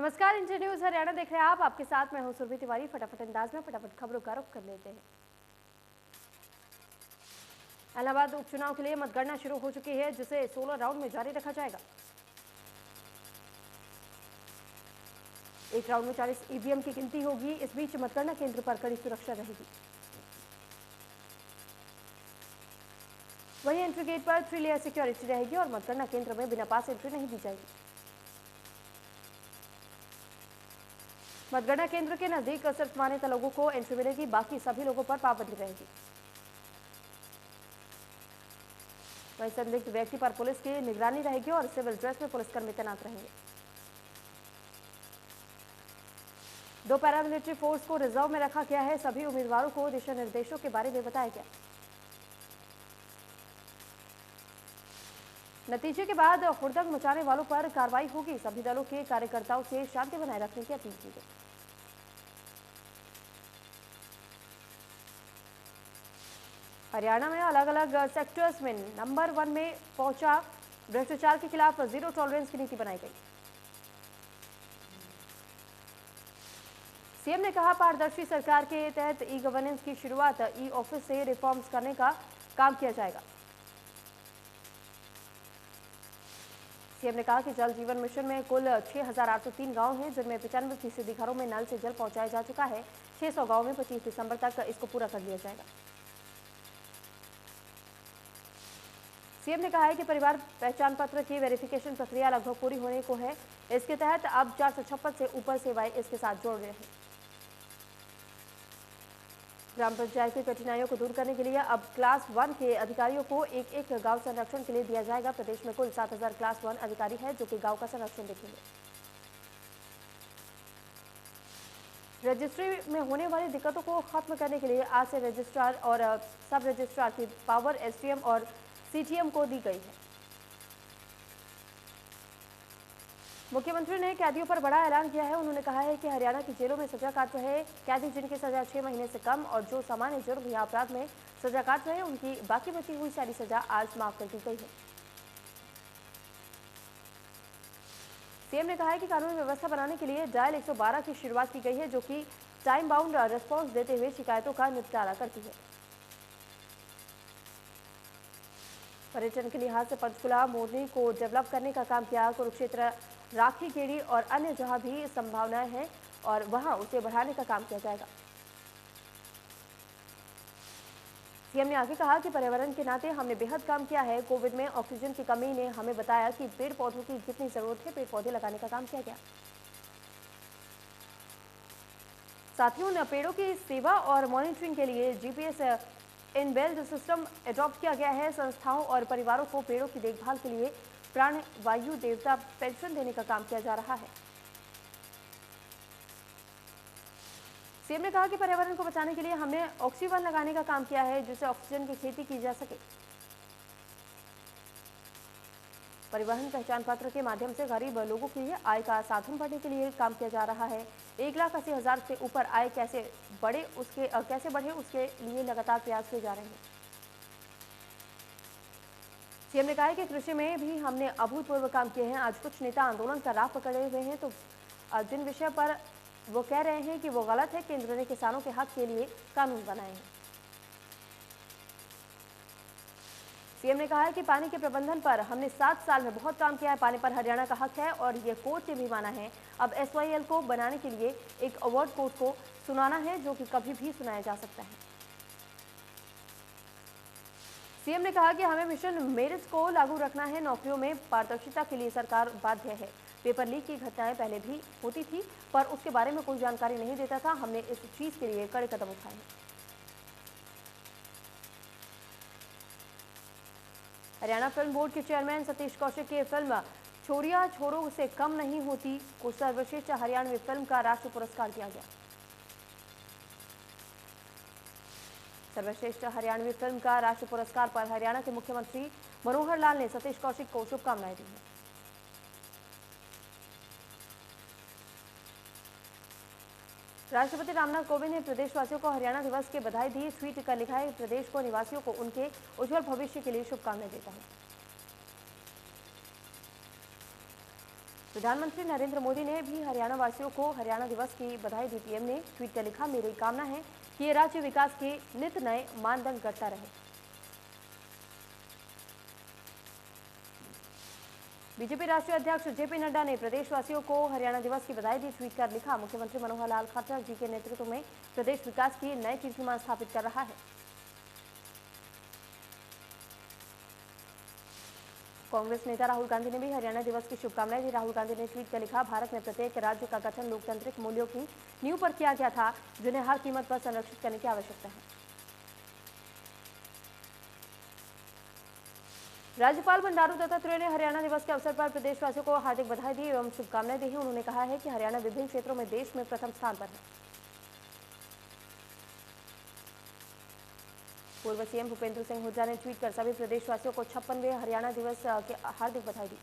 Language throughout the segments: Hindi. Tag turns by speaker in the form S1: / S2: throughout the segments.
S1: नमस्कार, इंडिया न्यूज हरियाणा देख रहे हैं आप। आपके साथ मैं हूं सुरभि तिवारी। फटाफट अंदाज में फटाफट खबरों का रुख कर लेते हैं। इलाहाबाद उपचुनाव के लिए मतगणना शुरू हो चुकी है, जिसे 16 राउंड में जारी रखा जाएगा। एक राउंड में 40 ईवीएम की गिनती होगी। इस बीच मतगणना केंद्र पर कड़ी सुरक्षा रहेगी। वहीं एंट्री गेट पर 3 लेयर सिक्योरिटी रहेगी और मतगणना केंद्र में बिना पास एंट्री नहीं दी जाएगी। मतगणना केंद्र के नजदीक सिर्फ मान्यता लोगों को एंट्री मिलेगी, बाकी सभी लोगों पर पाबंदी रहेगी। वहीं संदिग्ध व्यक्ति पर पुलिस की निगरानी रहेगी और सिविल ड्रेस में पुलिसकर्मी तैनात रहेंगे। 2 पैरामिलिट्री फोर्स को रिजर्व में रखा गया है। सभी उम्मीदवारों को दिशा निर्देशों के बारे में बताया गया। नतीजे के बाद हुड़दंग मचाने वालों पर कार्रवाई होगी। सभी दलों के कार्यकर्ताओं से शांति बनाए रखने की अपील की गई। हरियाणा में अलग अलग सेक्टर्स में नंबर 1 में पहुंचा। भ्रष्टाचार के खिलाफ जीरो टॉलरेंस की नीति बनाई गई। सीएम ने कहा, पारदर्शी सरकार के तहत ई गवर्नेंस की शुरुआत ई ऑफिस से रिफॉर्म्स करने का काम किया जाएगा। सीएम ने कहा कि जल जीवन मिशन में कुल 6,803 गांव हैं, जिनमें 95% घरों में नल से जल पहुंचाया जा चुका है। 600 गांवों में 25 दिसंबर तक इसको पूरा कर लिया जाएगा। सीएम ने कहा है कि परिवार पहचान पत्र की वेरिफिकेशन प्रक्रिया लगभग पूरी होने को है। इसके तहत अब 456 से ऊपर सेवाएं इसके साथ जोड़ रहे हैं। ग्राम पंचायत की कठिनाइयों को दूर करने के लिए अब क्लास 1 के अधिकारियों को एक गांव संरक्षण के लिए दिया जाएगा। प्रदेश में कुल 7,000 क्लास 1 अधिकारी हैं, जो कि गांव का संरक्षण देखेंगे। रजिस्ट्री में होने वाली दिक्कतों को खत्म करने के लिए आज से रजिस्ट्रार और सब रजिस्ट्रार की पावर एसडीएम और सीटीएम को दी गई है। मुख्यमंत्री ने कैदियों पर बड़ा ऐलान किया है। उन्होंने कहा है कि हरियाणा की जेलों में सजा काट रहे कैदी जिनकी सजा 6 महीने से कम और जो सामान्य जुर्म या अपराध में सजा काट रहे हैं, उनकी बाकी बची हुई सारी सजा आज माफ कर दी गई है। सीएम ने कहा है कि कानूनी व्यवस्था बनाने के लिए डायल 112 की शुरुआत की गई है, जो कि टाइम बाउंड रिस्पॉन्स देते हुए शिकायतों का निपटारा करती है। पर्यटन के लिहाज से पंचकुला मोरनी को डेवलप करने का काम किया। कुरुक्षेत्र, राखी गेड़ी और अन्य जहां भी संभावनाएं हैं और वहां उसे बढ़ाने का काम किया जाएगा। सीएम ने आगे कहा कि पर्यावरण के नाते हमने बेहद काम किया है। कोविड में ऑक्सीजन की कमी ने हमें बताया कि पेड़ पौधों की जितनी जरूरत है, पेड़ पौधे लगाने का काम किया गया। साथियों ने पेड़ों की सेवा और मॉनिटरिंग के लिए जीपीएस इनबिल्ट सिस्टम एडॉप्ट किया गया है। संस्थाओं और परिवारों को पेड़ों की देखभाल के लिए प्राण वायु देवता पेंशन देने का काम किया जा रहा है। सीएम ने कहा कि पर्यावरण को बचाने के लिए हमने ऑक्सीवन लगाने का काम किया है, जिससे ऑक्सीजन की खेती की जा सके। परिवहन पहचान पत्र के माध्यम से गरीब लोगों के लिए आय का साधन बढ़ने के लिए काम किया जा रहा है। 1,80,000 से ऊपर आय कैसे बढ़े उसके लिए लगातार प्रयास किए जा रहे हैं। सीएम ने कहा है कि कृषि में भी हमने अभूतपूर्व काम किए हैं। आज कुछ नेता आंदोलन का राह पकड़े हुए हैं, तो जिन विषय पर वो कह रहे हैं कि वो गलत है, केंद्र ने किसानों के हक के लिए कानून बनाए हैं। सीएम ने कहा है कि पानी के प्रबंधन पर हमने 7 साल में बहुत काम किया है। पानी पर हरियाणा का हक है और ये कोर्ट ने भी माना है। अब एसवाईएल को बनाने के लिए एक अवार्ड कोर्ट को सुनाना है, जो कि कभी भी सुनाया जा सकता है। सीएम ने कहा कि हमें मिशन मेरिट को लागू रखना है। नौकरियों में पारदर्शिता के लिए सरकार बाध्य है। पेपर लीक की घटनाएं पहले भी होती थी, पर उसके बारे में कोई जानकारी नहीं देता था। हमने इस चीज के लिए कड़े कदम उठाए हैं। हरियाणा फिल्म बोर्ड के चेयरमैन सतीश कौशिक की फिल्म छोरिया छोरों से कम नहीं होती को सर्वश्रेष्ठ हरियाणवी फिल्म का राष्ट्रीय पुरस्कार दिया गया। सर्वश्रेष्ठ हरियाणवी फिल्म का राष्ट्रीय पुरस्कार पर हरियाणा के मुख्यमंत्री मनोहर लाल ने सतीश कौशिक को शुभकामनाएं दी हैं। राष्ट्रपति रामनाथ कोविंद ने प्रदेशवासियों को हरियाणा दिवस की बधाई दी। ट्वीट कर लिखा है, प्रदेश को निवासियों को उनके उज्जवल भविष्य के लिए शुभकामनाएं देता हूं। प्रधानमंत्री नरेंद्र मोदी ने भी हरियाणा वासियों को हरियाणा दिवस की बधाई दी। पीएम ने ट्वीट कर लिखा, मेरी कामना है कि ये राज्य विकास के नित नए मानदंड गढ़ता रहे। बीजेपी राष्ट्रीय अध्यक्ष जेपी नड्डा ने प्रदेशवासियों को हरियाणा दिवस की बधाई दी। ट्वीट कर लिखा, मुख्यमंत्री मनोहर लाल खट्टर जी के नेतृत्व में प्रदेश विकास की नए कीर्तिमान स्थापित कर रहा है। कांग्रेस नेता राहुल गांधी ने भी हरियाणा दिवस की शुभकामनाएं दी। राहुल गांधी ने ट्वीट कर लिखा, भारत में प्रत्येक राज्य का गठन लोकतांत्रिक मूल्यों की नींव पर किया गया था, जिन्हें हर कीमत पर संरक्षित करने की आवश्यकता है। राज्यपाल बंडारू दत्तात्रेय ने हरियाणा दिवस के अवसर पर प्रदेशवासियों को हार्दिक बधाई दी एवं शुभकामनाएं दी हैं। उन्होंने कहा है कि हरियाणा विभिन्न क्षेत्रों में देश में प्रथम स्थान पर है। पूर्व सीएम भूपेंद्र सिंह हुड्डा ने ट्वीट कर सभी प्रदेशवासियों को 56वें हरियाणा दिवस की हार्दिक बधाई दी।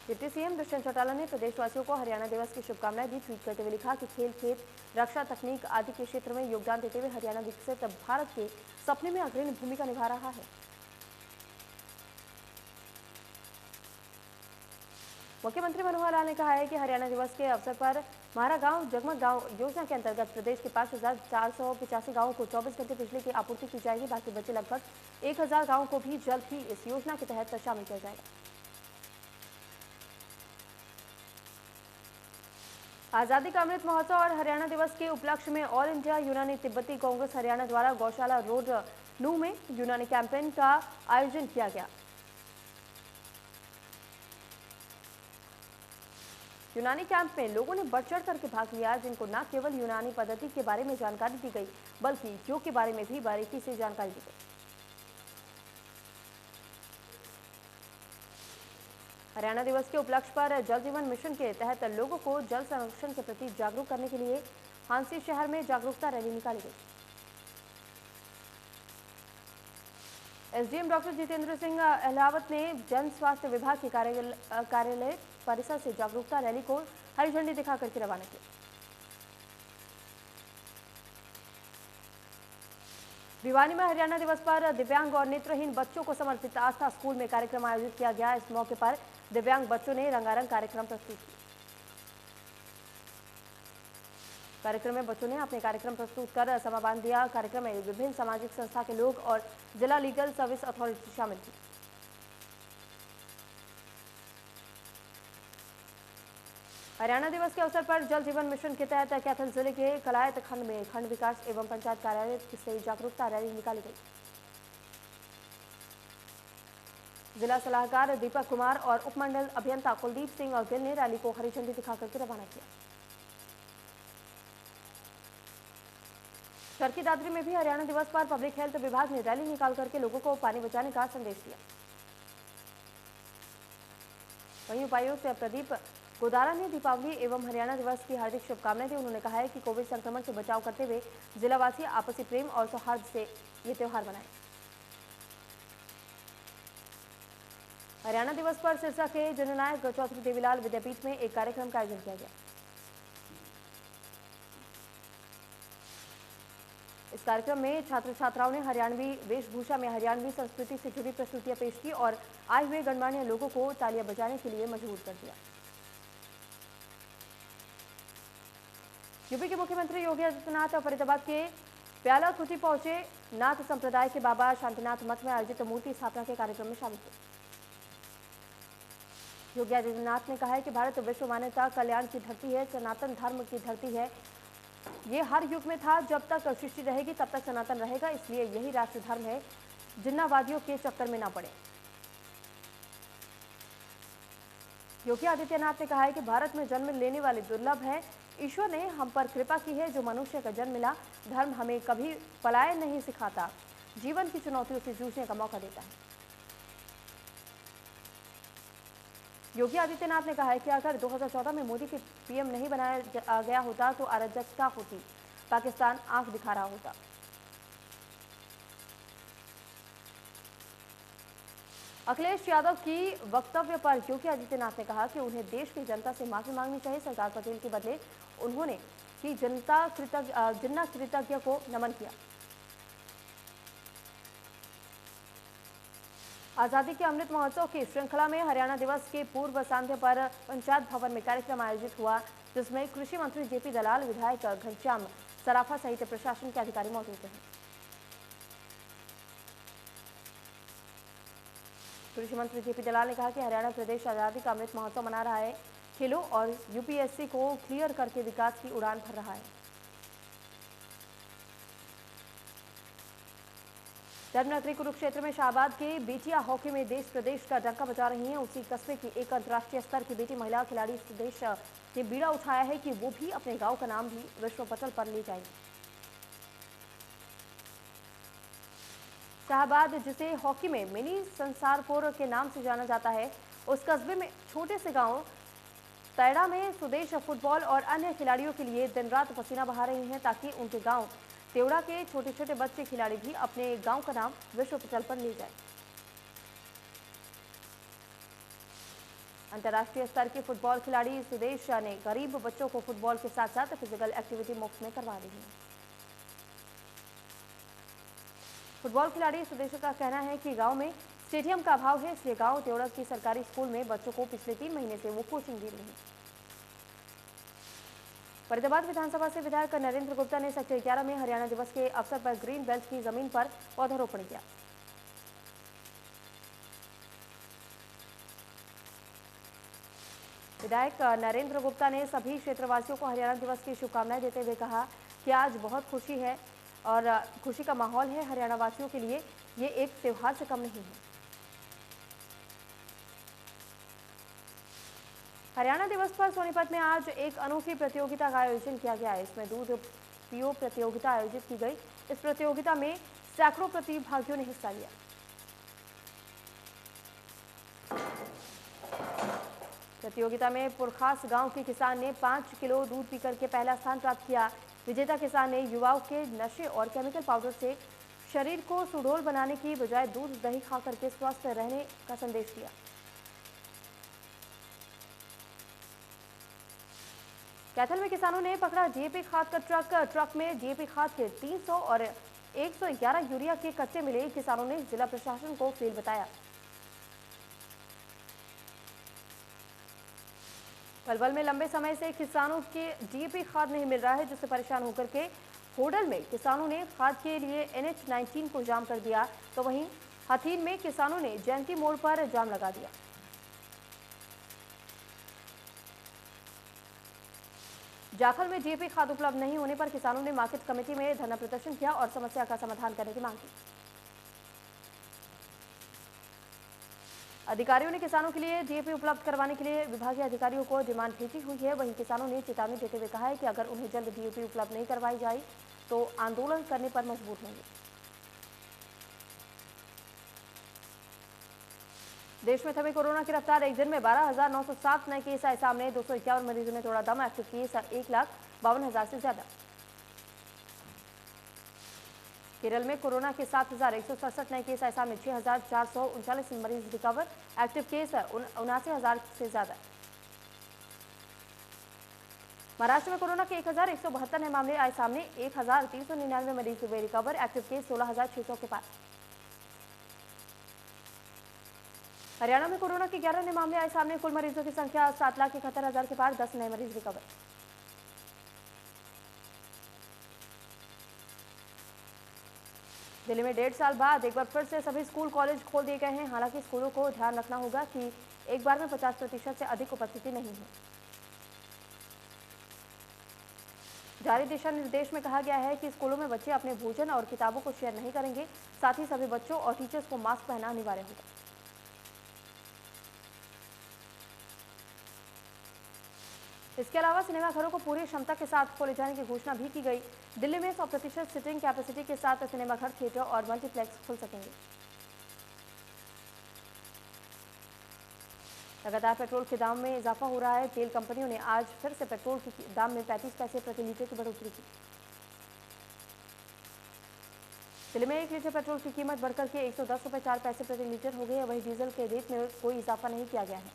S1: डिप्टी सीएम दुष्यंत चौटाला ने प्रदेशवासियों को हरियाणा दिवस की शुभकामनाएं दी। ट्वीट करते हुए लिखा कि खेल, खेत, रक्षा, तकनीक आदि के क्षेत्र में योगदान देते हुए हरियाणा विकसित भारत के सपने में अग्रणी भूमिका निभा रहा है। मुख्यमंत्री मनोहर लाल ने कहा है कि हरियाणा दिवस के अवसर पर हमारा गांव जगमग गांव योजना के अंतर्गत प्रदेश के 5,485 गांवों को 24 घंटे बिजली की आपूर्ति की जाएगी। बाकी बचे लगभग 1,000 गांवों को भी जल्द ही इस योजना के तहत शामिल किया जाएगा। आजादी का अमृत महोत्सव और हरियाणा दिवस के उपलक्ष्य में ऑल इंडिया यूनानी तिब्बती कांग्रेस हरियाणा द्वारा गौशाला रोड नू में यूनानी कैंपेन का आयोजन किया गया। यूनानी कैंप में लोगों ने बढ़ चढ़ करके भाग लिया, जिनको न केवल यूनानी पद्धति के बारे में जानकारी दी गई, बल्कि योग के बारे में भी बारीकी से जानकारी दी गई। हरियाणा दिवस के उपलक्ष्य पर जल जीवन मिशन के तहत लोगों को जल संरक्षण के प्रति जागरूक करने के लिए हांसी शहर में जागरूकता रैली निकाली गई। एसडीएम डॉक्टर जितेंद्र सिंह अहलावत ने जन स्वास्थ्य विभाग के कार्यालय परिसर से जागरूकता रैली को हरी झंडी दिखाकर के रवाना किया। भिवानी में हरियाणा दिवस पर दिव्यांग और नेत्रहीन बच्चों को समर्पित आस्था स्कूल में कार्यक्रम आयोजित किया गया। इस मौके पर दिव्यांग बच्चों ने रंगारंग कार्यक्रम प्रस्तुत किए। कार्यक्रम में बच्चों ने अपने कार्यक्रम प्रस्तुत कर समापन दिया। कार्यक्रम में विभिन्न सामाजिक संस्था के लोग और जिला लीगल सर्विस अथॉरिटी शामिल थी। हरियाणा दिवस के अवसर पर जल जीवन मिशन के तहत कैथल जिले के कलायत खंड में खंड विकास एवं पंचायत कार्यालय से जागरूकता रैली निकाली गई। जिला सलाहकार दीपक कुमार और उपमंडल अभियंता कुलदीप सिंह गिल ने रैली को हरी झंडी दिखाकर के रवाना किया। चरखी दादरी में भी हरियाणा दिवस पर पब्लिक हेल्थ विभाग ने रैली निकाल करके लोगों को पानी बचाने का संदेश दिया। वहीं उपायुक्त प्रदीप गोदारा ने दीपावली एवं हरियाणा दिवस की हार्दिक शुभकामनाएं दी। उन्होंने कहा है कि कोविड संक्रमण से बचाव करते हुए जिलावासी आपसी प्रेम और सौहार्द से ये त्योहार मनाएं। हरियाणा दिवस पर सिरसा के जननायक चौधरी देवीलाल विद्यापीठ में एक कार्यक्रम का आयोजन किया गया। इस कार्यक्रम में छात्र छात्राओं ने हरियाणवी वेशभूषा में हरियाणवी संस्कृति से जुड़ी प्रस्तुतियां पेश की और आए हुए गणमान्य लोगों को तालियां बजाने के लिए मजबूर कर दिया। यूपी के मुख्यमंत्री योगी आदित्यनाथ फरीदाबाद के प्याला खुटी पहुंचे। नाथ संप्रदाय के बाबा शांतिनाथ मठ में आयोजित मूर्ति स्थापना के कार्यक्रम में शामिल हुए। योगी आदित्यनाथ ने कहा है कि भारत विश्व मानवता कल्याण की धरती है, सनातन धर्म की धरती है। ये हर युग में था, जब तक सृष्टि रहेगी तब तक सनातन रहेगा, इसलिए यही राष्ट्र धर्म है। जिन्नावादियों के चक्कर में ना पड़े। योगी आदित्यनाथ ने कहा है कि भारत में जन्म लेने वाले दुर्लभ है। ईश्वर ने हम पर कृपा की है जो मनुष्य का जन्म मिला। धर्म हमें कभी पलायन नहीं सिखाता, जीवन की चुनौतियों से जूझने का मौका देता है। योगी आदित्यनाथ ने कहा है कि अगर 2014 में मोदी के पीएम नहीं बनाया गया होता तो अराजकता होती, पाकिस्तान आंख दिखा रहा होता। अखिलेश यादव की वक्तव्य पर योगी आदित्यनाथ ने कहा कि उन्हें देश की जनता से माफी मांगनी चाहिए। सरदार पटेल के बदले उन्होंने की जिन्ना कृतज्ञ को नमन किया। आज़ादी के अमृत महोत्सव की श्रृंखला में हरियाणा दिवस के पूर्व संध्या पर पंचायत भवन में कार्यक्रम आयोजित हुआ, जिसमें कृषि मंत्री जेपी दलाल, विधायक घनश्याम सराफा सहित प्रशासन के अधिकारी मौजूद रहे। कृषि मंत्री जेपी दलाल ने कहा कि हरियाणा प्रदेश आज़ादी का अमृत महोत्सव मना रहा है, खेलों और यूपीएससी को क्लियर करके विकास की उड़ान भर रहा है। धर्मनगरी कुरुक्षेत्र में शाहबाद के बेटियां हॉकी में देश प्रदेश का डंका बजा रही हैं। उसी कस्बे की एक अंतर्राष्ट्रीय स्तर की बेटी महिला खिलाड़ी सुदेश ने बीड़ा उठाया है कि वो भी अपने गांव का नाम भी विश्व पटल पर ले जाएंगे। शाहबाद, जिसे हॉकी में मिनी संसारपुर के नाम से जाना जाता है, उस कस्बे में छोटे से गांव तैड़ा में सुदेश फुटबॉल और अन्य खिलाड़ियों के लिए दिन रात पसीना बहा रही हैं, ताकि उनके गांव तेवड़ा के छोटे छोटे बच्चे खिलाड़ी भी अपने गांव का नाम विश्व पटल पर ले जाए। अंतर्राष्ट्रीय स्तर के फुटबॉल खिलाड़ी सुदेश ने गरीब बच्चों को फुटबॉल के साथ साथ फिजिकल एक्टिविटी मुफ्त में करवा रही है। फुटबॉल खिलाड़ी सुदेश का कहना है कि गांव में स्टेडियम का अभाव है, इसलिए गांव तेवड़ा की सरकारी स्कूल में बच्चों को पिछले 3 महीने से वो कोचिंग दे रही है। फरीदाबाद विधानसभा से विधायक नरेंद्र गुप्ता ने सेक्टर 11 में हरियाणा दिवस के अवसर पर ग्रीन बेल्ट की जमीन पर पौधारोपण किया। विधायक नरेंद्र गुप्ता ने सभी क्षेत्रवासियों को हरियाणा दिवस की शुभकामनाएं देते हुए कहा कि आज बहुत खुशी है और खुशी का माहौल है। हरियाणा वासियों के लिए ये एक त्योहार से कम नहीं है। हरियाणा दिवस पर सोनीपत में आज एक अनोखी प्रतियोगिता का आयोजन किया गया है। इसमें दूध पियो प्रतियोगिता आयोजित की गई। इस प्रतियोगिता में सैकड़ों प्रतिभागियों ने हिस्सा लिया। प्रतियोगिता में पुरखास गांव के किसान ने 5 किलो दूध पीकर के पहला स्थान प्राप्त किया। विजेता किसान ने युवाओं के नशे और केमिकल पाउडर से शरीर को सुडौल बनाने की बजाय दूध दही खाकर के स्वस्थ रहने का संदेश दिया। कैथल में किसानों ने पकड़ा डीएपी खाद का ट्रक में डीएपी खाद के 300 और 111 यूरिया के कट्टे मिले। किसानों ने जिला प्रशासन को फेल बताया। पलवल में लंबे समय से किसानों के डीएपी खाद नहीं मिल रहा है, जिससे परेशान होकर के होडल में किसानों ने खाद के लिए NH-19 को जाम कर दिया, तो वहीं हथीन में किसानों ने जयंती मोड़ पर जाम लगा दिया। जाखल में डीएपी खाद उपलब्ध नहीं होने पर किसानों ने मार्केट कमेटी में धरना प्रदर्शन किया और समस्या का समाधान करने की मांग की। अधिकारियों ने किसानों के लिए डीएपी उपलब्ध करवाने के लिए विभागीय अधिकारियों को डिमांड भेजी हुई है। वहीं किसानों ने चेतावनी देते हुए कहा है कि अगर उन्हें जल्द डीएपी उपलब्ध नहीं करवाई जाए तो आंदोलन करने पर मजबूर होंगे। देश में थमी कोरोना की रफ्तार। एक दिन में 12,907 नए केस आए सामने। 251 मरीजों ने तोड़ा दम। एक्टिव केस 1,52,000 से ज्यादा। केरल में कोरोना के 7,167 नए केस आए सामने। 6,439 मरीज रिकवर। एक्टिव केस 79,000 से ज्यादा। महाराष्ट्र में कोरोना के 1,172 नए मामले आए सामने। 1,399 मरीज हुए रिकवर। एक्टिव केस 16,600 के पार। हरियाणा में कोरोना के 11 नए मामले आए सामने। कुल मरीजों की संख्या 7,71,000 के पार। 10 नए मरीज रिकवर। दिल्ली में 1.5 साल बाद एक बार फिर से सभी स्कूल कॉलेज खोल दिए गए हैं। हालांकि स्कूलों को ध्यान रखना होगा कि एक बार में 50% से अधिक उपस्थिति नहीं है। जारी दिशा निर्देश में कहा गया है कि स्कूलों में बच्चे अपने भोजन और किताबों को शेयर नहीं करेंगे। साथ ही सभी बच्चों और टीचर्स को मास्क पहनना अनिवार्य होगा। इसके अलावा सिनेमाघरों को पूरी क्षमता के साथ खोले जाने की घोषणा भी की गई। दिल्ली में 100% सिटिंग कैपेसिटी के साथ सिनेमाघर, थिएटर और मल्टीप्लेक्स खुल सकेंगे। लगातार पेट्रोल के दाम में इजाफा हो रहा है। तेल कंपनियों ने आज फिर से पेट्रोल के दाम में 35 पैसे प्रति लीटर की बढ़ोतरी की। दिल्ली में 1 लीटर पेट्रोल की कीमत बढ़कर के 110 रुपये 4 पैसे प्रति लीटर हो गई है। वहीं डीजल के रेट में कोई इजाफा नहीं किया गया है।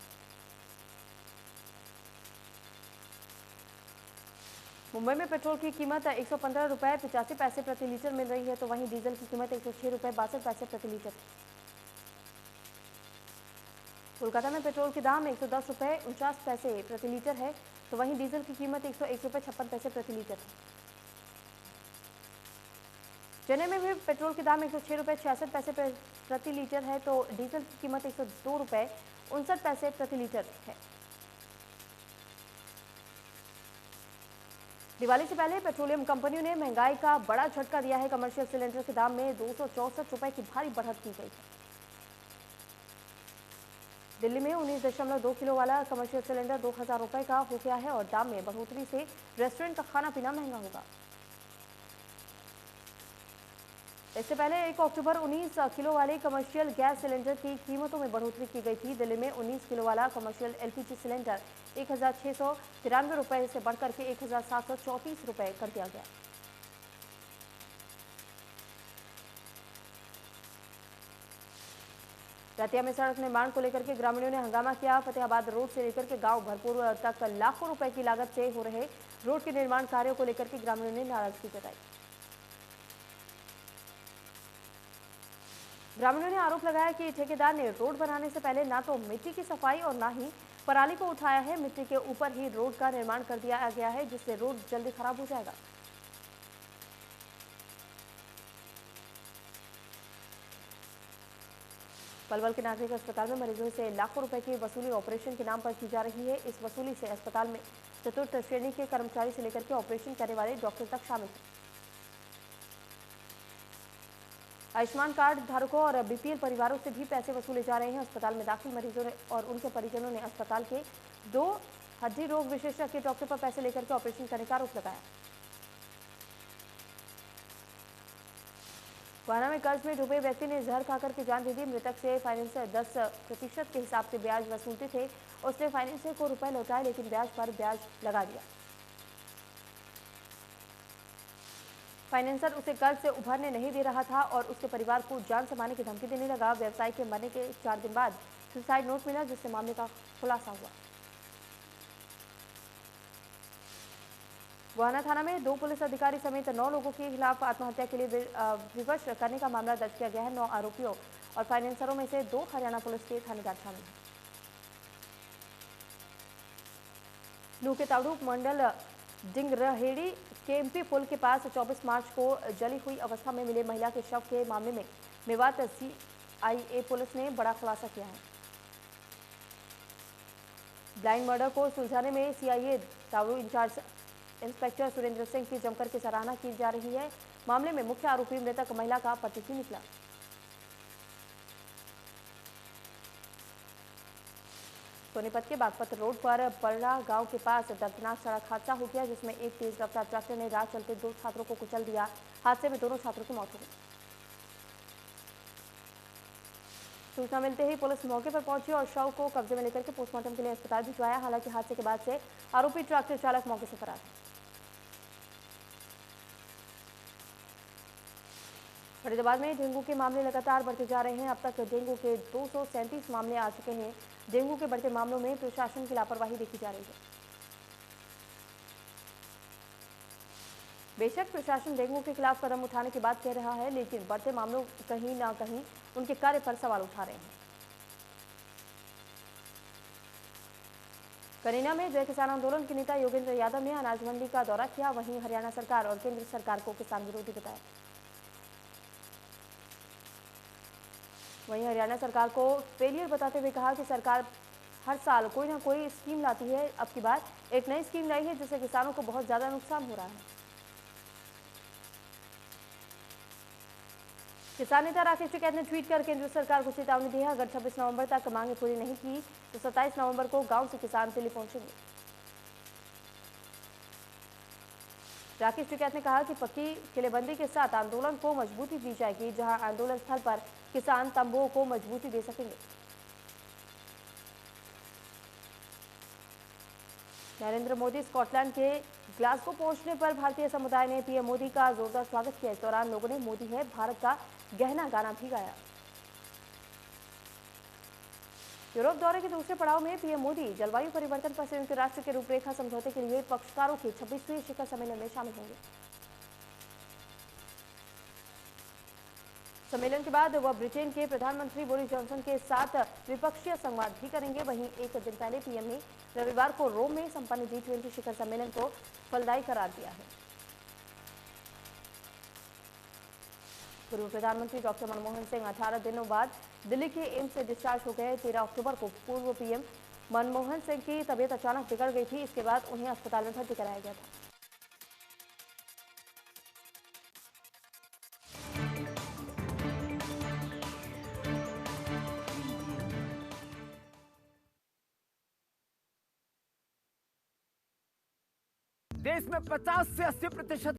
S1: मुंबई में पेट्रोल की कीमत 115 रुपये 85 पैसे प्रति लीटर मिल रही है, तो वहीं डीजल की कीमत 106 रुपये 62 पैसे प्रति लीटर। कोलकाता में पेट्रोल के दाम 110 रुपये 49 पैसे प्रति लीटर है, तो वहीं डीजल की कीमत 101 रुपये 56 पैसे प्रति लीटर है। चेन्नई में भी पेट्रोल के दाम 106 रुपये 66 पैसे प्रति लीटर है, तो डीजल की कीमत 102 रुपये 59 पैसे प्रति लीटर है। दिवाली से पहले पेट्रोलियम कंपनियों ने महंगाई का बड़ा झटका दिया है। कमर्शियल सिलेंडर के दाम में 264 रुपये की भारी बढ़त की गई है। दिल्ली में 19.2 किलो वाला कमर्शियल सिलेंडर 2000 रुपये का हो गया है और दाम में बढ़ोतरी से रेस्टोरेंट का खाना पीना महंगा होगा। इससे पहले 1 अक्टूबर 19 किलो वाले कमर्शियल गैस सिलेंडर की कीमतों में बढ़ोतरी की गई थी। दिल्ली में 19 किलो वाला कमर्शियल एलपीजी सिलेंडर 1693 रुपये से बढ़कर के 1734 रुपये कर दिया गया। दतिया में सड़क निर्माण को लेकर के ग्रामीणों ने हंगामा किया। फतेहाबाद रोड से लेकर के गांव भरपूर तक लाखों रुपए की लागत से हो रहे रोड के निर्माण कार्यों को लेकर के ग्रामीणों ने नाराजगी जताई। ग्रामीणों ने आरोप लगाया कि ठेकेदार ने रोड बनाने से पहले ना तो मिट्टी की सफाई और ना ही पराली को उठाया है। मिट्टी के ऊपर ही रोड का निर्माण कर दिया गया है, जिससे रोड जल्दी खराब हो जाएगा। पलवल के नागरिक अस्पताल में मरीजों से लाखों रुपए की वसूली ऑपरेशन के नाम पर की जा रही है। इस वसूली से अस्पताल में चतुर्थ श्रेणी के कर्मचारी से लेकर के ऑपरेशन करने वाले डॉक्टर तक शामिल हैं। आयुष्मान कार्ड धारकों और बीपीएल परिवारों से भी पैसे वसूले जा रहे हैं। अस्पताल में दाखिल मरीजों ने और उनके परिजनों ने अस्पताल के 2 हड्डी रोग विशेषज्ञ डॉक्टर पर पैसे लेकर के ऑपरेशन करने का आरोप लगाया। गोहाना में कर्ज में डूबे व्यक्ति ने जहर खाकर के जान दे दी। मृतक से फाइनेंसर 10% के हिसाब से ब्याज वसूलते थे। उसने फाइनेंसर को रुपए लौटाए, लेकिन ब्याज पर ब्याज लगा दिया। फाइनेंसर उसे कर्ज से उभरने नहीं दे रहा था और उसके परिवार को जान से मारने की धमकी देने लगा। व्यवसायी के मरने के 4 दिन बाद सुसाइड नोट मिला, जिससे मामले का खुलासा हुआ। गोहाना थाना में 2 पुलिस अधिकारी समेत 9 लोगों के खिलाफ आत्महत्या के लिए विवश करने का मामला दर्ज किया गया है। 9 आरोपियों और फाइनेंसरों में से 2 हरियाणा पुलिस के थानेदार शामिल हैं। नूह के ताड़ू मंडल डिंगरहेड़ी केएमपी पुल के पास 24 मार्च को जली हुई अवस्था में मिले महिला के शव के मामले में मेवात सीआईए पुलिस ने बड़ा खुलासा किया है। ब्लाइंड मर्डर को सुलझाने में सीआईए ताड़ू इंचार्ज इंस्पेक्टर सुरेंद्र सिंह की जमकर के सराहना की जा रही है। मामले में मुख्य आरोपी मृतक महिला का पति ही निकला। सोनीपत के बागपत रोड पर बड़ा गांव के पास दर्दनाक सड़क हादसा हो गया, जिसमें एक तेज रफ्तार ट्रैक्टर ने राह चलते 2 छात्रों को कुचल दिया। हादसे में दोनों छात्रों की मौत हो गई। सूचना मिलते ही पुलिस मौके पर पहुंची और शव को कब्जे में लेकर के पोस्टमार्टम के लिए अस्पताल भिजवाया। हालांकि हादसे के बाद से आरोपी ट्रैक्टर चालक मौके से फरार है। फरीदाबाद में डेंगू के मामले लगातार बढ़ते जा रहे हैं। अब तक डेंगू के 237 मामले आ चुके हैं। डेंगू के बढ़ते मामलों में प्रशासन की लापरवाही देखी जा रही है। बेशक प्रशासन डेंगू के खिलाफ कदम उठाने की बात कह रहा है, लेकिन बढ़ते मामलों कहीं ना कहीं उनके कार्य पर सवाल उठा रहे हैं। करीना में जय किसान आंदोलन के नेता योगेंद्र यादव ने अनाज मंडी का दौरा किया। वहीं हरियाणा सरकार और केंद्र सरकार को किसान विरोधी बताया। वहीं हरियाणा सरकार को फेलियर बताते हुए कहा कि सरकार हर साल कोई ना कोई स्कीम लाती है। अब की बार एक नई स्कीम लाई है, जिससे किसानों को बहुत ज्यादा नुकसान हो रहा है। किसान नेता राकेश टिकैत ने ट्वीट कर केंद्र सरकार को चेतावनी दी है। अगर 26 नवंबर तक मांगे पूरी नहीं की तो 27 नवंबर को गांव से किसान दिल्ली पहुंचेंगे। राकेश टिकैत ने कहा कि पक्की किलेबंदी के साथ आंदोलन को मजबूती दी जाएगी, जहां आंदोलन स्थल पर किसान तंबुओं को मजबूती दे सकेंगे। नरेंद्र मोदी स्कॉटलैंड के ग्लासगो पहुंचने पर भारतीय समुदाय ने पीएम मोदी का जोरदार स्वागत किया। इस दौरान लोगों ने मोदी है भारत का गहना गाना भी गाया। यूरोप दौरे के दूसरे पड़ाव में पीएम मोदी जलवायु परिवर्तन पर संयुक्त राष्ट्र के रूपरेखा समझौते के लिए पक्षकारों के 26वें शिखर सम्मेलन में शामिल होंगे। सम्मेलन के बाद वह ब्रिटेन के प्रधानमंत्री बोरिस जॉनसन के साथ द्विपक्षीय संवाद भी करेंगे। वहीं एक दिन पहले पीएम ने रविवार को रोम में संपन्न G20 शिखर सम्मेलन को फलदायी करार दिया है। पूर्व प्रधानमंत्री डॉक्टर मनमोहन सिंह 18 दिनों बाद दिल्ली के एम्स से डिस्चार्ज हो गए। 13 अक्टूबर को पूर्व पीएम मनमोहन सिंह की तबीयत अचानक बिगड़ गई थी। इसके बाद उन्हें अस्पताल में भर्ती कराया गया था।
S2: देश में 50 से 80%